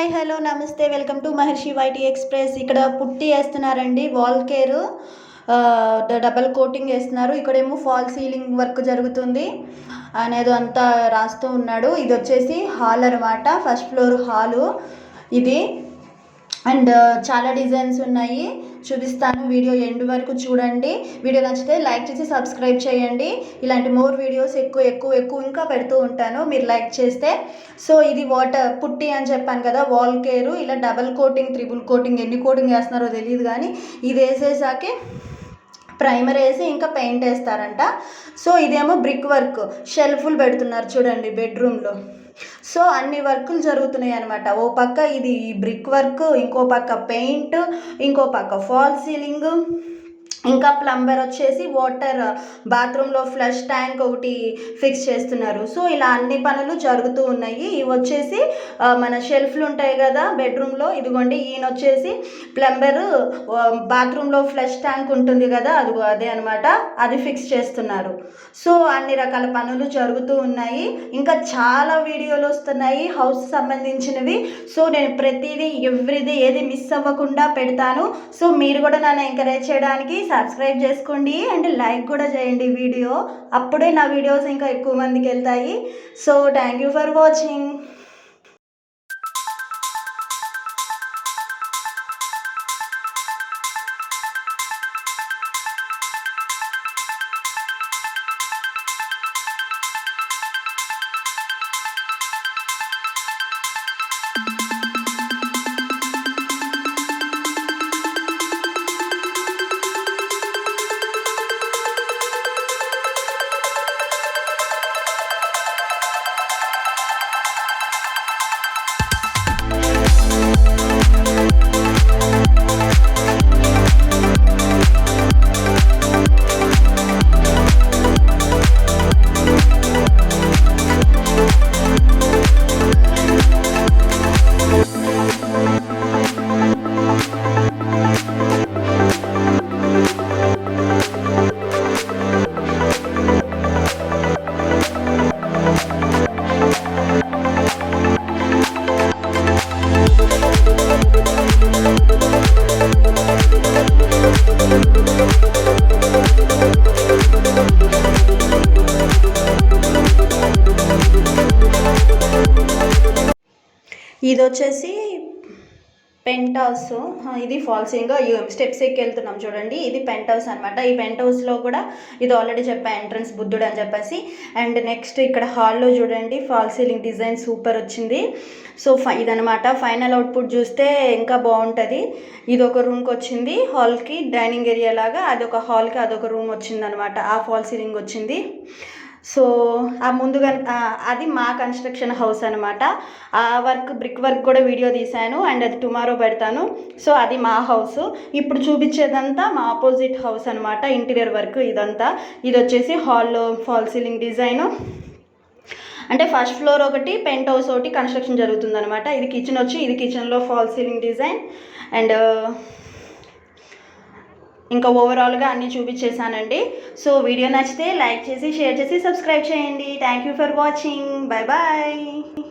Hi hello నమస్తే welcome to Maharshi YT express. ఇక్కడ పుట్టి వేస్తున్నారండి, వాల్ కేర్ డబల్ కోటింగ్ వేస్తున్నారు. ఇక్కడేమో ఫాల్ సీలింగ్ వర్క్ జరుగుతుంది అనేది అంతా రాస్తూ ఉన్నాడు. ఇది వచ్చేసి హాల్ అనమాట, ఫస్ట్ ఫ్లోర్ హాలు ఇది. అండ్ చాలా డిజైన్స్ ఉన్నాయి, చూపిస్తాను. వీడియో ఎండ్ వరకు చూడండి. వీడియో నచ్చితే లైక్ చేసి సబ్స్క్రైబ్ చేయండి. ఇలాంటి మోర్ వీడియోస్ ఎక్కువ ఇంకా పెడుతూ ఉంటాను మీరు లైక్ చేస్తే. సో ఇది పుట్టి అని చెప్పాను కదా, వాల్ కేరు. ఇలా డబల్ కోటింగ్, ట్రిపుల్ కోటింగ్, ఎన్ని కోటింగ్ వేస్తున్నారో తెలియదు, కానీ ఇది వేసేసాకే ప్రైమర్ వేసి ఇంకా పెయింట్ వేస్తారంట. సో ఇదేమో బ్రిక్ వర్క్, షెల్ఫ్లు పెడుతున్నారు చూడండి బెడ్రూమ్లో. సో అన్ని వర్కులు జరుగుతున్నాయి అనమాట. ఓ పక్క ఇది బ్రిక్ వర్క్, ఇంకో పక్క పెయింట్, ఇంకో పక్క ఫాల్ సీలింగ్, ఇంకా ప్లంబర్ వచ్చేసి వాటర్ బాత్రూంలో ఫ్లష్ ట్యాంక్ ఒకటి ఫిక్స్ చేస్తున్నారు. సో ఇలా అన్ని పనులు జరుగుతూ ఉన్నాయి. ఇవి వచ్చేసి మన షెల్ఫ్లు ఉంటాయి కదా బెడ్రూమ్లో, ఇదిగోండి. ఈయన వచ్చేసి ప్లంబర్ బాత్రూంలో ఫ్లష్ ట్యాంక్ ఉంటుంది కదా, అదే అనమాట, అది ఫిక్స్ చేస్తున్నారు. సో అన్ని రకాల పనులు జరుగుతూ ఉన్నాయి. ఇంకా చాలా వీడియోలు వస్తున్నాయి హౌస్ సంబంధించినవి. సో నేను ప్రతిదీ ఎవ్రీది ఏది మిస్ అవ్వకుండా పెడతాను. సో మీరు కూడా నన్ను ఎంకరేజ్ చేయడానికి సబ్స్క్రైబ్ చేసుకోండి అండ్ లైక్ కూడా చేయండి వీడియో. అప్పుడే నా వీడియోస్ ఇంకా ఎక్కువ మందికి వెళ్తాయి. So thank you for watching. ఇది వచ్చేసి పెంట్ హౌస్, ఇది ఫాల్సింగ్ స్టెప్స్ ఎక్కి వెళ్తున్నాం చూడండి. ఇది పెంట్ హౌస్ అనమాట. ఈ పెంట్ హౌస్లో కూడా ఇది ఆల్రెడీ చెప్పా, ఎంట్రన్స్ బుద్ధుడు అని చెప్పేసి. అండ్ నెక్స్ట్ ఇక్కడ హాల్లో చూడండి, ఫాల్ సీలింగ్ డిజైన్ సూపర్ వచ్చింది. సో ఇదనమాట ఫైనల్ అవుట్పుట్. చూస్తే ఇంకా బాగుంటుంది. ఇది ఒక రూమ్కి వచ్చింది, హాల్కి డైనింగ్ ఏరియా లాగా. అదొక హాల్కి అదొక రూమ్ వచ్చింది అనమాట. ఆ ఫాల్ సీలింగ్ వచ్చింది. సో ఆ ముందుగా అది మా కన్స్ట్రక్షన్ హౌస్ అనమాట. ఆ వర్క్ బ్రిక్ వర్క్ కూడా వీడియో తీశాను అండ్ అది టుమారో పెడతాను. సో అది మా హౌస్. ఇప్పుడు చూపించేదంతా మా ఆపోజిట్ హౌస్ అనమాట, ఇంటీరియర్ వర్క్ ఇదంతా. ఇది వచ్చేసి హాల్లో ఫాల్ సీలింగ్ డిజైను. అంటే ఫస్ట్ ఫ్లోర్ ఒకటి, పెంట్ హౌస్ ఒకటి కన్స్ట్రక్షన్ జరుగుతుంది అనమాట. ఇది కిచెన్ వచ్చి, ఇది కిచెన్లో ఫాల్ సీలింగ్ డిజైన్. అండ్ ఇంకా ఓవరాల్గా అన్నీ చూపించేసానండి. సో వీడియో నచ్చితే లైక్ చేసి, షేర్ చేసి, సబ్స్క్రైబ్ చేయండి. Thank you for watching. Bye bye.